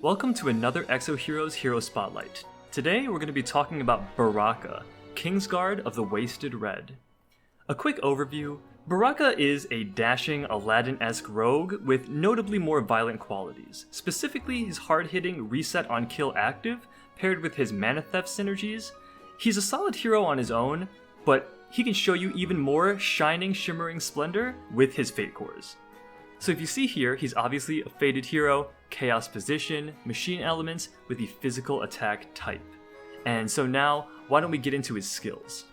Welcome to another Exo Heroes Hero Spotlight. Today we're going to be talking about Baraka, Kingsguard of the Wasted Red. A quick overview, Baraka is a dashing Aladdin-esque rogue with notably more violent qualities, specifically his hard-hitting reset on kill active paired with his mana theft synergies. He's a solid hero on his own, but he can show you even more shining, shimmering splendor with his Fate Cores. So if you see here, he's obviously a fated hero, chaos position, machine elements with the physical attack type. And so now, why don't we get into his skills?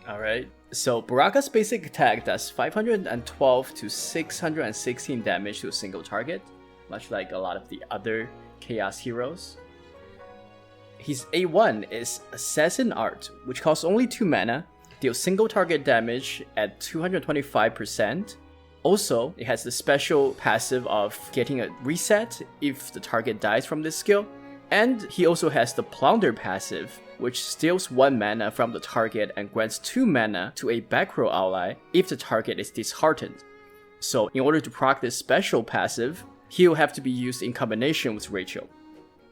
Alright, so Baraka's basic attack does 512 to 616 damage to a single target, much like a lot of the other chaos heroes. His A1 is Assassin Art, which costs only 2 mana, deals single target damage at 225%. Also, it has the special passive of getting a reset if the target dies from this skill. And he also has the Plunder passive, which steals 1 mana from the target and grants 2 mana to a back row ally if the target is disheartened. So in order to proc this special passive, he'll have to be used in combination with Rachel.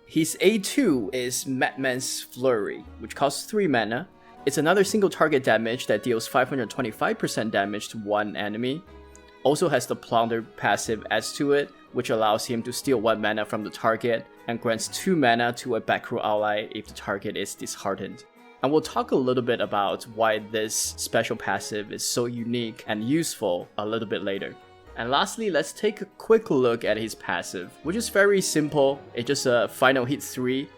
His A2 is Madman's Flurry, which costs 3 mana. It's another single target damage that deals 525% damage to one enemy. Also has the Plunder passive adds to it, which allows him to steal 1 mana from the target and grants 2 mana to a back row ally if the target is disheartened. And we'll talk a little bit about why this special passive is so unique and useful a little bit later. And lastly, let's take a quick look at his passive, which is very simple. It's just a final hit 3.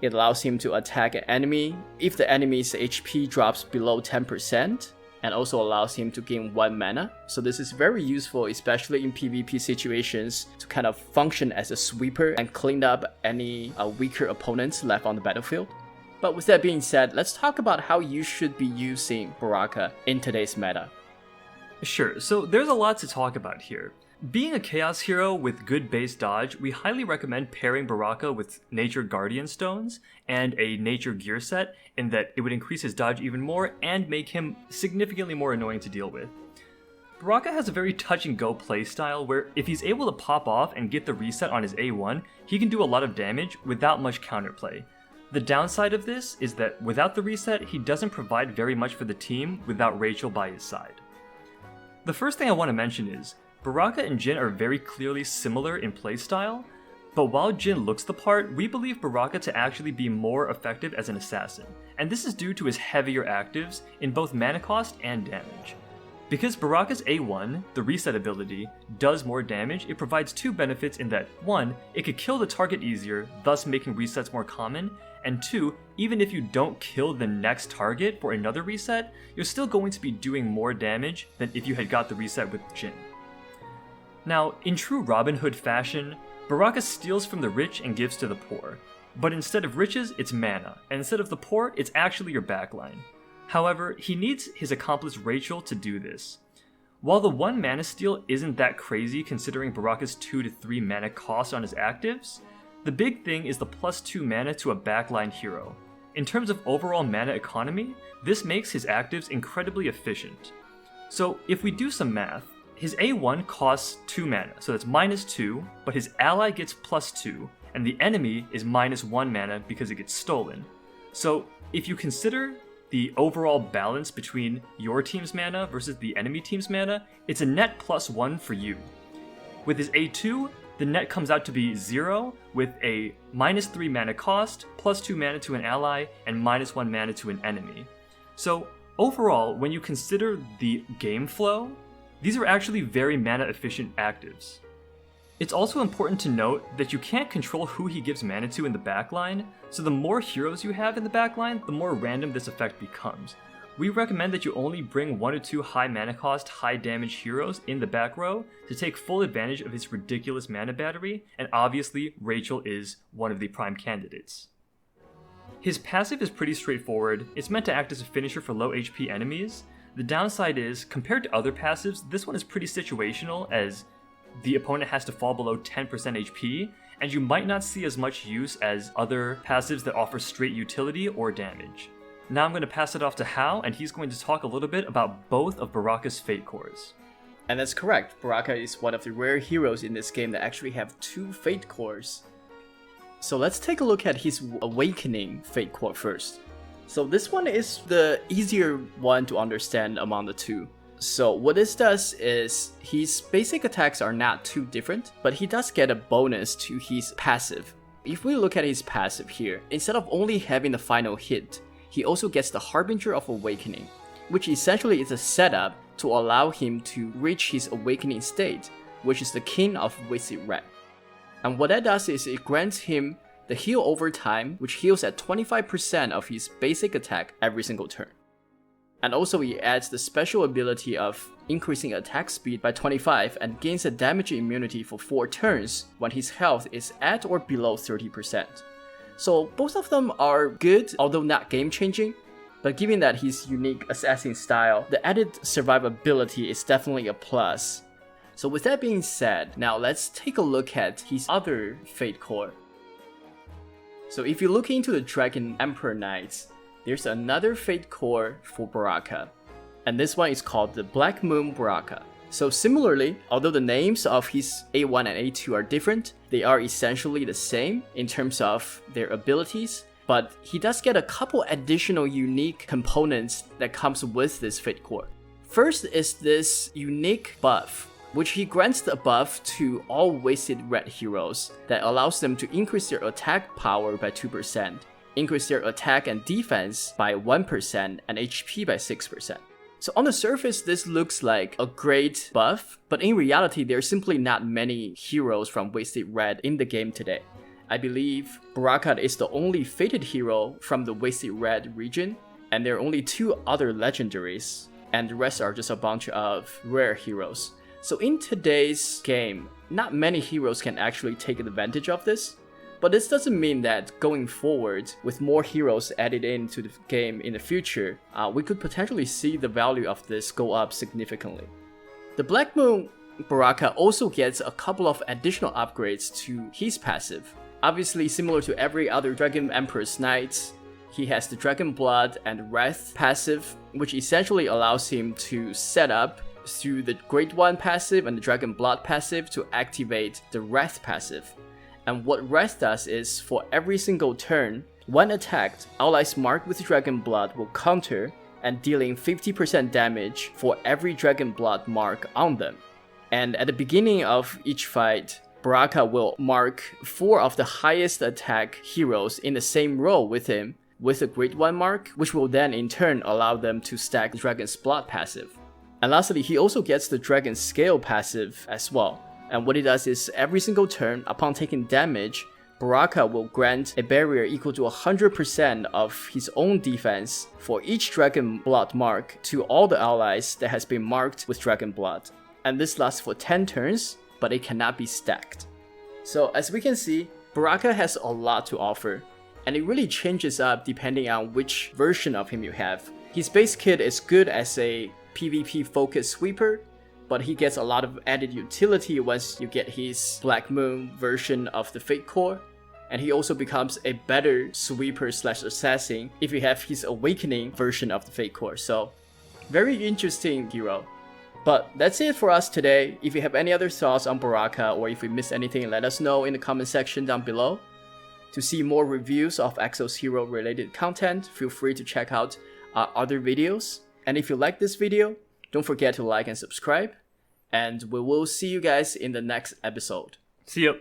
It allows him to attack an enemy if the enemy's HP drops below 10%. And also allows him to gain 1 mana. So this is very useful, especially in PvP situations, to kind of function as a sweeper and clean up any weaker opponents left on the battlefield. But with that being said, let's talk about how you should be using Baraka in today's meta. Sure, so there's a lot to talk about here. Being a chaos hero with good base dodge, we highly recommend pairing Baraka with Nature Guardian Stones and a Nature Gear set, in that it would increase his dodge even more and make him significantly more annoying to deal with. Baraka has a very touch-and-go playstyle where if he's able to pop off and get the reset on his A1, he can do a lot of damage without much counterplay. The downside of this is that without the reset, he doesn't provide very much for the team without Rachel by his side. The first thing I want to mention is, Baraka and Jhin are very clearly similar in playstyle, but while Jhin looks the part, we believe Baraka to actually be more effective as an assassin, and this is due to his heavier actives in both mana cost and damage. Because Baraka's A1, the reset ability, does more damage, it provides 2 benefits in that 1, it could kill the target easier, thus making resets more common, and 2, even if you don't kill the next target for another reset, you're still going to be doing more damage than if you had got the reset with Jhin. Now, in true Robin Hood fashion, Baraka steals from the rich and gives to the poor. But instead of riches, it's mana, and instead of the poor, it's actually your backline. However, he needs his accomplice Rachel to do this. While the 1 mana steal isn't that crazy considering Baraka's 2 to 3 mana cost on his actives, the big thing is the plus 2 mana to a backline hero. In terms of overall mana economy, this makes his actives incredibly efficient. So if we do some math, his A1 costs 2 mana, so that's minus 2, but his ally gets plus 2, and the enemy is minus 1 mana because it gets stolen. So if you consider the overall balance between your team's mana versus the enemy team's mana, it's a net plus 1 for you. With his A2, the net comes out to be 0, with a minus 3 mana cost, plus 2 mana to an ally, and minus 1 mana to an enemy. So overall, when you consider the game flow, these are actually very mana efficient actives. It's also important to note that you can't control who he gives mana to in the backline, so the more heroes you have in the backline, the more random this effect becomes. We recommend that you only bring 1 or 2 high mana cost, high damage heroes in the back row to take full advantage of his ridiculous mana battery, and obviously Rachel is one of the prime candidates. His passive is pretty straightforward. It's meant to act as a finisher for low HP enemies. The downside is, compared to other passives, this one is pretty situational, as the opponent has to fall below 10% HP, and you might not see as much use as other passives that offer straight utility or damage. Now I'm going to pass it off to Hao, and he's going to talk a little bit about both of Baraka's Fate Cores. And that's correct, Baraka is one of the rare heroes in this game that actually have 2 Fate Cores. So let's take a look at his Awakening Fate Core first. So this one is the easier one to understand among the two. So what this does is his basic attacks are not too different, but he does get a bonus to his passive. If we look at his passive here, instead of only having the final hit, he also gets the Harbinger of Awakening, which essentially is a setup to allow him to reach his awakening state, which is the King of Wasted Red. And what that does is it grants him the heal over time, which heals at 25% of his basic attack every single turn. And also it adds the special ability of increasing attack speed by 25 and gains a damage immunity for 4 turns when his health is at or below 30%. So both of them are good, although not game changing, but given that his unique assassin style, the added survivability is definitely a plus. So with that being said, now let's take a look at his other Fate Core. So if you look into the Dragon Emperor Knights, there's another Fate Core for Baraka, and this one is called the Black Moon Baraka. So similarly, although the names of his A1 and A2 are different, they are essentially the same in terms of their abilities, but he does get a couple additional unique components that comes with this Fate Core. First is this unique buff, which he grants the buff to all Wasted Red heroes that allows them to increase their attack power by 2%, increase their attack and defense by 1%, and HP by 6%. So on the surface, this looks like a great buff, but in reality, there are simply not many heroes from Wasted Red in the game today. I believe Baraka is the only fated hero from the Wasted Red region, and there are only 2 other legendaries, and the rest are just a bunch of rare heroes. So in today's game, not many heroes can actually take advantage of this, but this doesn't mean that going forward, with more heroes added into the game in the future, we could potentially see the value of this go up significantly. The Black Moon Baraka also gets a couple of additional upgrades to his passive. Obviously, similar to every other Dragon Emperor's Knights, he has the Dragon Blood and Wrath passive, which essentially allows him to set up through the Great One passive and the Dragon Blood passive to activate the Wrath passive. And what Wrath does is, for every single turn, when attacked, allies marked with Dragon Blood will counter and dealing 50% damage for every Dragon Blood mark on them. And at the beginning of each fight, Baraka will mark 4 of the highest attack heroes in the same row with him with a Great One mark, which will then in turn allow them to stack the Dragon's Blood passive. And lastly, he also gets the Dragon Scale passive as well. And what it does is every single turn, upon taking damage, Baraka will grant a barrier equal to 100% of his own defense for each Dragon Blood mark to all the allies that has been marked with Dragon Blood. And this lasts for 10 turns, but it cannot be stacked. So as we can see, Baraka has a lot to offer, and it really changes up depending on which version of him you have. His base kit is good as a PvP focused sweeper, but he gets a lot of added utility once you get his Black Moon version of the Fate Core, and he also becomes a better sweeper slash assassin if you have his Awakening version of the Fate Core. So very interesting hero. But that's it for us today. If you have any other thoughts on Baraka, or if we missed anything, let us know in the comment section down below. To see more reviews of Exos hero related content, feel free to check out our other videos. And if you like this video, don't forget to like and subscribe. And we will see you guys in the next episode. See ya.